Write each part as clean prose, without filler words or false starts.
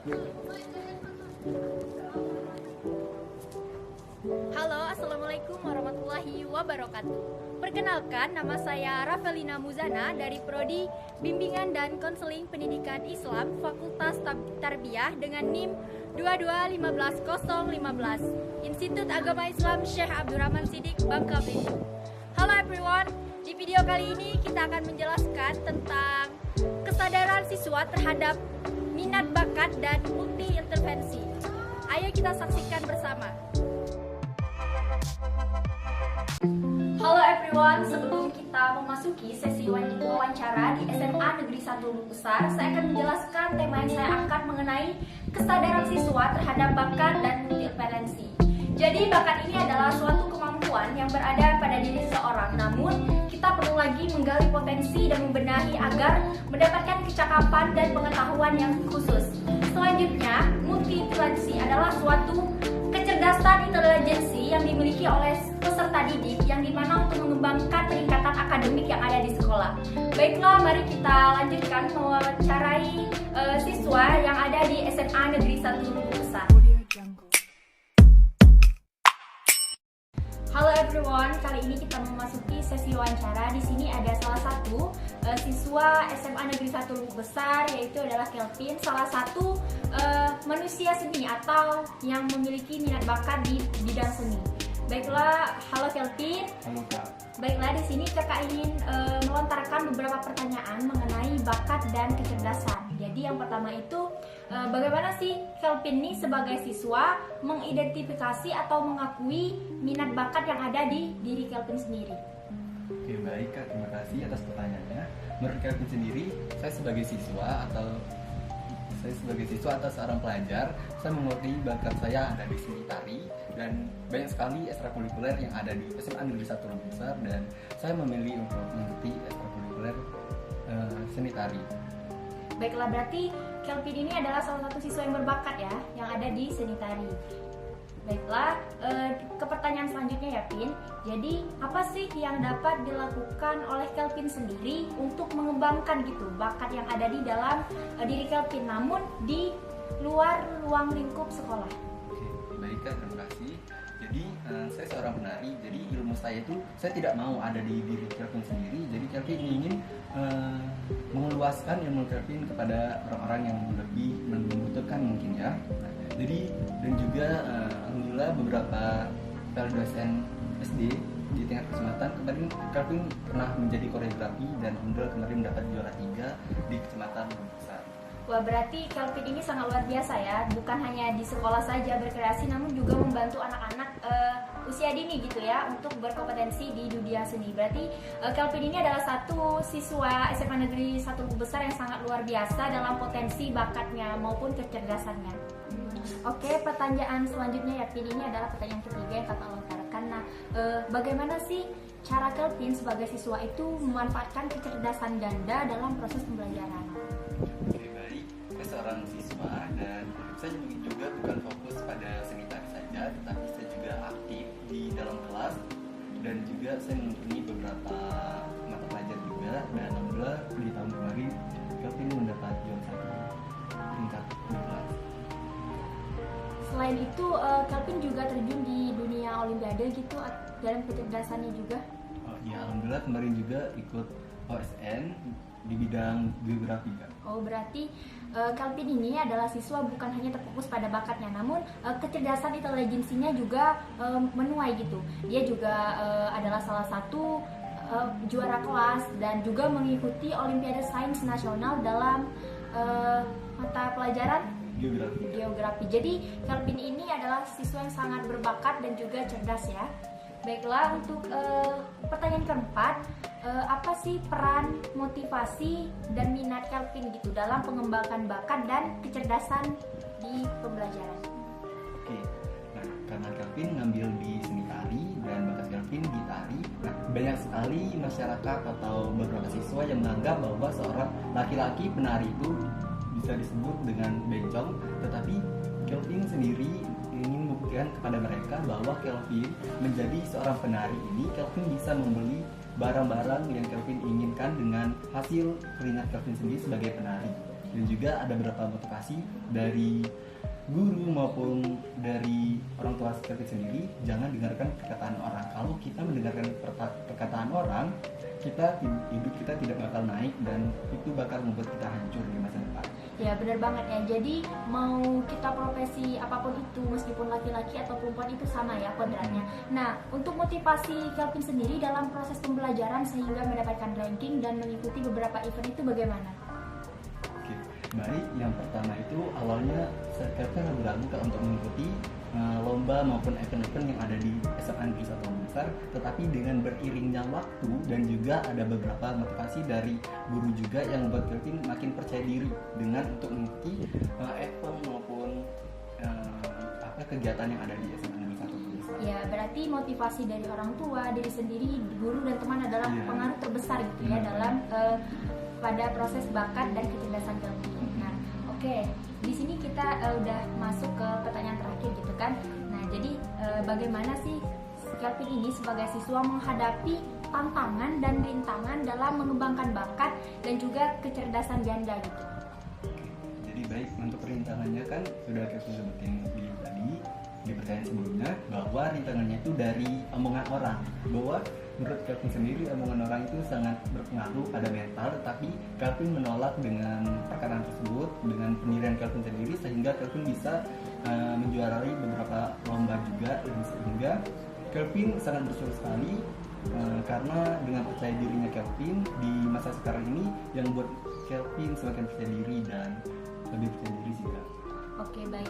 Halo, Assalamualaikum warahmatullahi wabarakatuh. Perkenalkan, nama saya Rafelina Muzana dari Prodi Bimbingan dan Konseling Pendidikan Islam Fakultas Tarbiyah dengan NIM 2215015 Institut Agama Islam Syekh Abdurrahman Siddiq, Bangka Belitung. Halo everyone, di video kali ini kita akan menjelaskan tentang kesadaran siswa terhadap minat bakat dan multi intervensi. Ayo kita saksikan bersama. Halo everyone, sebelum kita memasuki sesi wawancara di SMA Negeri 1 Lubuk Besar, saya akan menjelaskan tema yang saya angkat mengenai kesadaran siswa terhadap bakat dan multi-intervensi. Jadi bakat ini adalah suatu kemampuan yang berada pada diri seseorang, namun kita perlu lagi menggali potensi dan membenahi agar mendapatkan kecakapan dan pengetahuan yang khusus. Selanjutnya, multi-intervensi adalah suatu kecerdasan intelijensi yang dimiliki oleh peserta didik yang dimana untuk mengembangkan peningkatan akademik yang ada di sekolah. Baiklah, mari kita lanjutkan mewawancarai siswa yang ada di SMA Negeri 1 Lubuk Besar. Halo everyone, kali ini kita memasuki sesi wawancara. Di sini ada salah satu siswa SMA Negeri 1 Lubuk Besar, yaitu adalah Kelvin, salah satu manusia seni atau yang memiliki minat bakat di bidang seni. Baiklah, halo Kelvin. Halo Kak. Baiklah, di sini kakak ingin melontarkan beberapa pertanyaan mengenai bakat dan kecerdasan. Jadi yang pertama itu, bagaimana sih Kelvin ini sebagai siswa mengidentifikasi atau mengakui minat bakat yang ada di diri Kelvin sendiri? Oke, baik Kak, terima kasih atas pertanyaannya. Menurut Kelvin sendiri, saya sebagai siswa atau seorang pelajar, saya mengerti bakat saya ada di seni tari dan banyak sekali ekstrakurikuler yang ada di SMA Negeri 1 Lubuk Besar, dan saya memilih untuk mengikuti ekstrakurikuler seni tari. Baiklah, berarti Kelvin ini adalah salah satu siswa yang berbakat ya, yang ada di seni tari. Baiklah, ke pertanyaan selanjutnya ya Pin. Jadi apa sih yang dapat dilakukan oleh Kelvin sendiri untuk mengembangkan gitu bakat yang ada di dalam diri Kelvin, namun di luar ruang lingkup sekolah? Oke, baik Kak, terima kasih. Jadi saya seorang penari, jadi ilmu saya itu saya tidak mau ada di diri Kelvin sendiri. Jadi Kelvin ingin mengeluaskan ilmu Kelvin kepada orang-orang yang lebih membutuhkan mungkin ya. Jadi dan juga alhamdulillah beberapa dosen SD di tingkat kecamatan kemarin Kelvin pernah menjadi koreografi dan alhamdulillah kemarin mendapat juara 3 di kecamatan Lubuk Besar. Wah, berarti Kelvin ini sangat luar biasa ya, bukan hanya di sekolah saja berkreasi, namun juga membantu anak-anak usia dini gitu ya untuk berkompetensi di dunia seni. Berarti Kelvin ini adalah satu siswa SMA Negeri 1 Lubuk Besar yang sangat luar biasa dalam potensi bakatnya maupun kecerdasannya. Oke, pertanyaan selanjutnya ya Pin, ini adalah pertanyaan ketiga yang kakak lontarkan. Nah, bagaimana sih cara Kelvin sebagai siswa itu memanfaatkan kecerdasan ganda dalam proses pembelajaran? Oke, baik. Saya seorang siswa dan saya juga bukan fokus pada seni tari saja, tetapi saya juga aktif di dalam kelas dan juga saya menekuni beberapa mata pelajaran juga, dan alhamdulillah di tahun kemarin Kelvin mendapat juara 1 tingkat di kelas. Selain itu, Kelvin juga terjun di dunia olimpiade gitu dalam kecerdasannya juga. Oh ya, alhamdulillah kemarin juga ikut OSN di bidang geografi Kak. Oh, berarti Kelvin ini adalah siswa bukan hanya terfokus pada bakatnya, namun kecerdasan intelijensinya juga menuai gitu. Dia juga adalah salah satu juara kelas dan juga mengikuti Olimpiade Sains Nasional dalam mata pelajaran geografi. Jadi Kelvin ini adalah siswa yang sangat berbakat dan juga cerdas ya. Baiklah, untuk pertanyaan keempat, apa sih peran, motivasi, dan minat Kelvin gitu dalam pengembangan bakat dan kecerdasan di pembelajaran? Oke, nah karena Kelvin ngambil di seni tari dan bakat Kelvin di tari, nah banyak sekali masyarakat atau beberapa siswa yang menganggap bahwa seorang laki-laki penari itu bisa disebut dengan bencong, tetapi Kelvin sendiri ingin membuktikan kepada mereka bahwa Kelvin menjadi seorang penari ini, Kelvin bisa membeli barang-barang yang Kelvin inginkan dengan hasil keringat Kelvin sendiri sebagai penari. Dan juga ada beberapa motivasi dari guru maupun dari orang tua Kelvin sendiri. Jangan dengarkan perkataan orang. Kalau kita mendengarkan perkataan orang, hidup kita tidak bakal naik dan itu bakal membuat kita hancur di masa depan. Ya benar banget ya. Jadi mau kita profesi apapun itu, meskipun laki-laki atau perempuan itu sama ya kodratnya. Nah, untuk motivasi Kelvin sendiri dalam proses pembelajaran sehingga mendapatkan ranking dan mengikuti beberapa event itu bagaimana? Oke, baik. Yang pertama itu awalnya Kelvin ragu-ragu untuk mengikuti lomba maupun event-event yang ada di SMA Negeri 1 Lubuk Besar, tetapi dengan beriringnya waktu dan juga ada beberapa motivasi dari guru juga yang membuat Kelvin makin percaya diri dengan untuk mengikuti event maupun kegiatan yang ada di SMA Negeri 1 Lubuk Besar. Ya, berarti motivasi dari orang tua, diri sendiri, guru dan teman adalah pengaruh terbesar gitu ya dalam pada proses bakat dan kecerdasan Kelvin. Nah, oke. Di sini kita udah masuk ke pertanyaan terakhir gitu kan. Nah, jadi bagaimana sih Kelvin ini sebagai siswa menghadapi tantangan dan rintangan dalam mengembangkan bakat dan juga kecerdasan ganda gitu? Jadi baik, untuk rintangannya kan sudah Kelvin sebutin tadi di pertanyaan sebelumnya, bahwa rintangannya itu dari omongan orang, bahwa menurut Kelvin sendiri omongan orang itu sangat berpengaruh pada mental, tetapi Kelvin menolak dengan perkataan tersebut dengan pendirian Kelvin sendiri, sehingga Kelvin bisa menjuarai beberapa lomba juga, dan sehingga Kelvin sangat bersyukur sekali karena dengan percaya dirinya Kelvin di masa sekarang ini yang membuat Kelvin semakin percaya diri dan lebih percaya diri sih Kak. Oke, baik.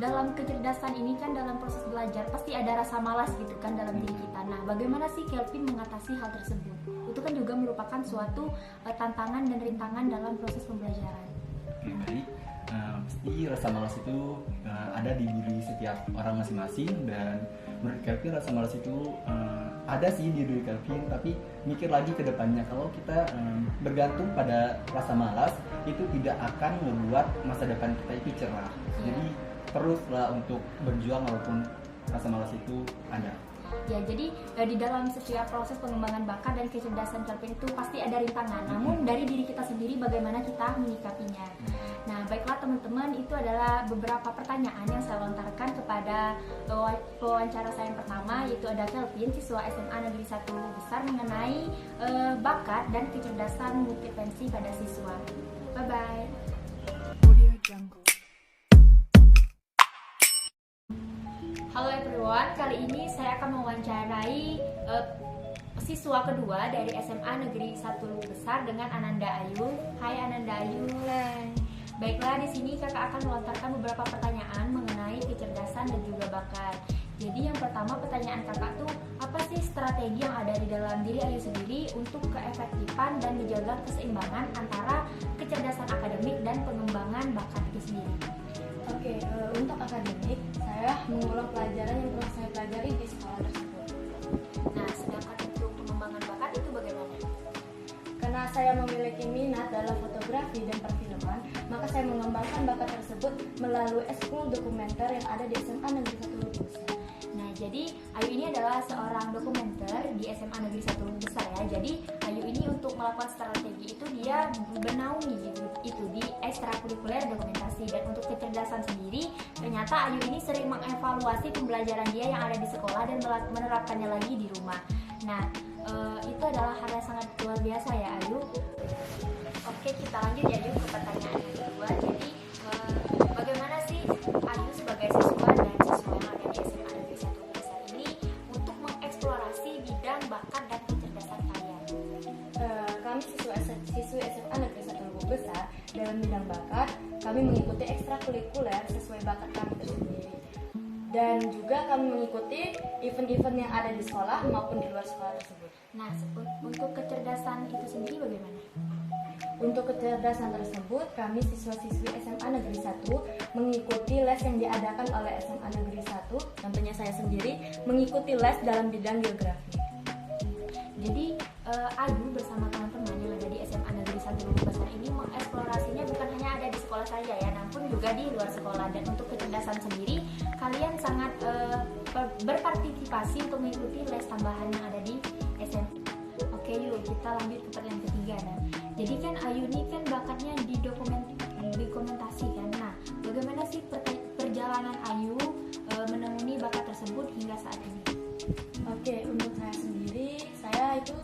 Dalam kecerdasan ini kan dalam proses belajar pasti ada rasa malas gitu kan dalam diri kita. Nah, bagaimana sih Kelvin mengatasi hal tersebut? Itu kan juga merupakan suatu tantangan dan rintangan dalam proses pembelajaran. Oke, baik. Pasti rasa malas itu ada di diri setiap orang masing-masing, dan menurut Kelvin rasa malas itu ada sih di diri Kelvin, tapi mikir lagi ke depannya, kalau kita bergantung pada rasa malas itu tidak akan membuat masa depan kita itu cerah. Jadi teruslah untuk berjuang walaupun rasa malas itu ada. Ya, jadi di dalam setiap proses pengembangan bakat dan kecerdasan Kelvin itu pasti ada rintangan. Namun dari diri kita sendiri bagaimana kita menyikapinya. Nah, baiklah teman-teman, itu adalah beberapa pertanyaan yang saya lontarkan kepada pewawancara saya yang pertama, yaitu ada Kelvin, siswa SMA Negeri 1 Lubuk Besar, mengenai bakat dan kecerdasan multipensi pada siswa. Bye-bye. Halo everyone, kali ini saya akan mewawancarai siswa kedua dari SMA Negeri 1 Lubuk Besar dengan Ananda Ayu. Hai Ananda Ayu. Hai. Baiklah, di sini kakak akan melontarkan beberapa pertanyaan mengenai kecerdasan dan juga bakat. Jadi yang pertama, pertanyaan kakak tuh, apa sih strategi yang ada di dalam diri Ayu sendiri untuk keefektifan dan menjaga keseimbangan antara kecerdasan akademik dan pengembangan bakat itu sendiri? Oke, untuk akademik, saya mengulang pelajaran yang telah saya pelajari di sekolah tersebut. Nah, sedangkan untuk pengembangan bakat itu bagaimana? Karena saya memiliki minat dalam fotografi dan perfilman, maka saya mengembangkan bakat tersebut melalui ekskul dokumenter yang ada di SMA Negeri 1 Lubuk Besar. Nah, jadi Ayu ini adalah seorang dokumenter di SMA Negeri 1 Lubuk Besar ya. Jadi Ayu ini untuk melakukan strategi itu dia bernaungi itu di ekstrakurikuler dokumentasi. Dan untuk kecerdasan sendiri, ternyata Ayu ini sering mengevaluasi pembelajaran dia yang ada di sekolah dan menerapkannya lagi di rumah. Nah, itu adalah hal yang sangat luar biasa ya Ayu. Oke, kita lanjut ya Ayu ke pertanyaan yang kedua. Jadi bagaimana sih Ayu sebagai siswa dan siswa yang ada di SMA Negeri 1 Lubuk Besar ini untuk mengeksplorasi bidang bakat dan kecerdasan kalian? Kami siswi SMA Negeri 1 Lubuk Besar dalam bidang bakat, kami mengikuti ekstrakurikuler sesuai bakat kami tersendiri. Dan juga kami mengikuti event-event yang ada di sekolah maupun di luar sekolah tersebut. Nah, untuk kecerdasan itu sendiri bagaimana? Untuk kecerdasan tersebut, kami siswa-siswi SMA Negeri 1 mengikuti les yang diadakan oleh SMA Negeri 1. Tentunya saya sendiri mengikuti les dalam bidang geografi. Jadi Ayu bersama teman-teman yang ada di SMA Negeri 1 Lubuk Besar ini mengeksplorasinya bukan hanya ada di sekolah saja ya, namun juga di luar sekolah. Dan untuk kecerdasan sendiri, kalian sangat berpartisipasi untuk mengikuti les tambahan yang ada di SMA. Oke yuk, kita lanjut ke pertanyaan ketiga. Nah, jadi kan Ayu ini kan bakatnya di dokumentasikan. Nah, bagaimana sih perjalanan Ayu menemui bakat tersebut hingga saat ini? Oke, untuk saya sendiri, saya itu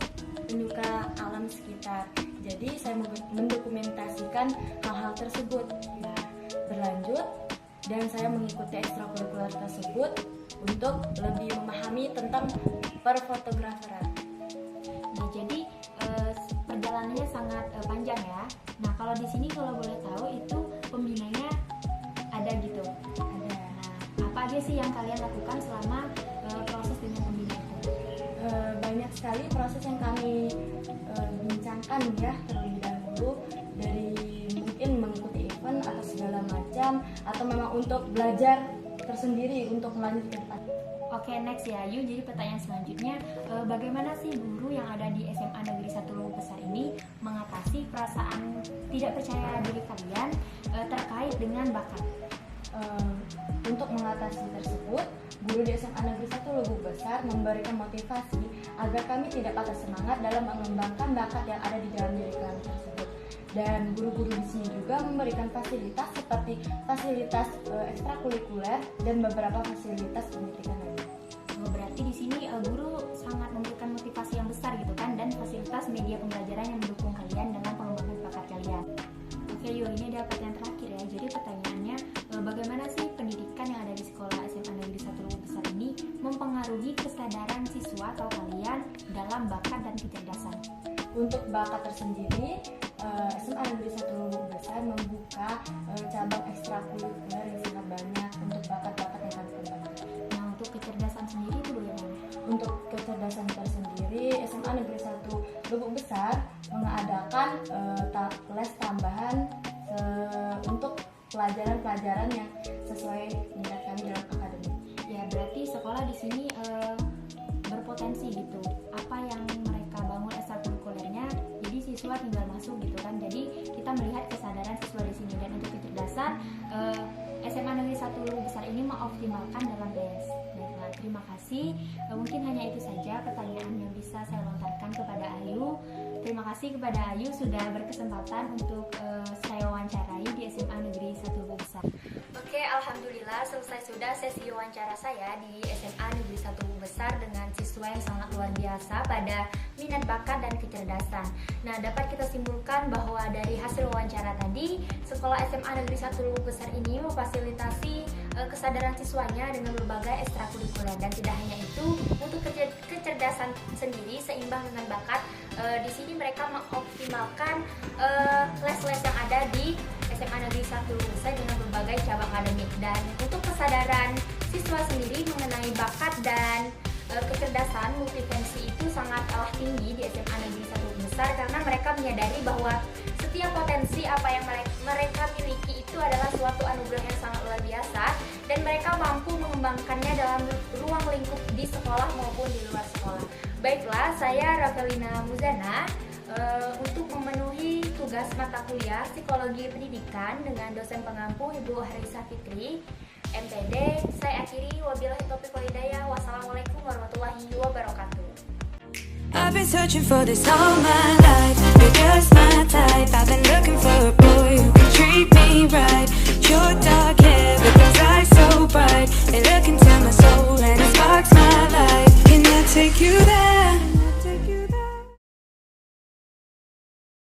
penyuka alam sekitar. Jadi saya mendokumentasikan hal-hal tersebut. Nah, berlanjut dan saya mengikuti ekstrakurikuler tersebut untuk lebih memahami tentang perfotograferan. Nah, jadi perjalanannya sangat panjang ya. Nah, kalau di sini kalau boleh tahu itu pembinanya ada gitu. Ada Nah, apa aja sih yang kalian lakukan selama proses dengan pembina itu? banyak sekali proses yang kami bincangkan ya terlebih dahulu, dari mungkin mengikuti event atau segala macam, atau memang untuk belajar tersendiri untuk melanjutkan. Oke, next ya Ayu. Jadi pertanyaan selanjutnya, bagaimana sih guru yang ada di SMA Negeri 1 Lubuk Besar ini mengatasi perasaan tidak percaya diri kalian terkait dengan bakat? Untuk mengatasi tersebut, guru di SMA Negeri 1 Lubuk Besar memberikan motivasi agar kami tidak patah semangat dalam mengembangkan bakat yang ada di dalam diri kami tersebut. Dan guru-guru di sini juga memberikan fasilitas seperti fasilitas ekstrakurikuler dan beberapa fasilitas pendidikan lainnya. Berarti di sini guru sangat memberikan motivasi yang besar gitu kan, dan fasilitas media pembelajaran yang mendukung kalian dalam pengembangan bakat kalian. Oke Yu, ini ada pertanyaan terakhir ya. Jadi pertanyaannya, bagaimana sih pendidikan yang ada di sekolah SMA Negeri 1 Lubuk Besar ini mempengaruhi kesadaran siswa atau kalian dalam bakat dan kecerdasan? Untuk bakat tersendiri, SMA Negeri 1 Lubuk Besar membuka cabang ekstrakurikuler yang sangat banyak untuk bakat-bakat yang kami kembangkan. Nah, untuk kecerdasan sendiri itu bagaimana? Untuk kecerdasan tersendiri, SMA Negeri 1 Lubuk Besar mengadakan les tambahan untuk pelajaran-pelajaran yang sesuai minat kami dalam akademik. Ya, berarti sekolah di sini berpotensi gitu. Apa yang mereka bangun ekstrakurikulernya, jadi siswa tinggal masuk gitu kan. Jadi kita melihat kesadaran siswa di sini. Dan untuk kecerdasan, SMA Negeri 1 Lubuk Besar ini mengoptimalkan dalam les. Baiklah, terima kasih. Mungkin hanya itu saja pertanyaan yang bisa saya lontarkan kepada Ayu. Terima kasih kepada Ayu sudah berkesempatan untuk saya wawancarai di SMA Negeri 1 Lubuk Besar. Oke, alhamdulillah selesai sudah sesi wawancara saya di SMA Negeri 1 Lubuk Besar dengan siswa yang sangat luar biasa pada minat bakat dan kecerdasan. Nah, dapat kita simpulkan bahwa dari hasil wawancara tadi, sekolah SMA Negeri 1 Lubuk Besar ini memfasilitasi kesadaran siswanya dengan berbagai ekstrakurikuler. Dan tidak hanya itu, untuk kecerdasan sendiri seimbang dengan bakat, di sini mereka mengoptimalkan les-les yang ada di SMA Negeri 1 Lubuk Besar dengan berbagai cabang akademik. Dan untuk kesadaran siswa sendiri mengenai bakat dan kecerdasan multifunksi itu sangatlah tinggi di SMA Negeri 1 Lubuk Besar, karena mereka menyadari bahwa setiap potensi apa yang mereka miliki itu adalah suatu anugerah yang sangat luar biasa, dan mereka mampu mengembangkannya dalam ruang lingkup di sekolah maupun di luar sekolah. Baiklah, saya Ravelina Muzana untuk memenuhi tugas mata kuliah Psikologi Pendidikan dengan dosen pengampu Ibu Harisa Fitri, MPD. Saya akhiri, wabillahi taufiq wal hidayah. Wassalamualaikum warahmatullahi wabarakatuh. I've been searching for this all my life. You're just my type. I've been looking for a boy who can treat me right. Your dark hair, but those eyes so bright. They look into my soul and it sparks my life. Can I take you there?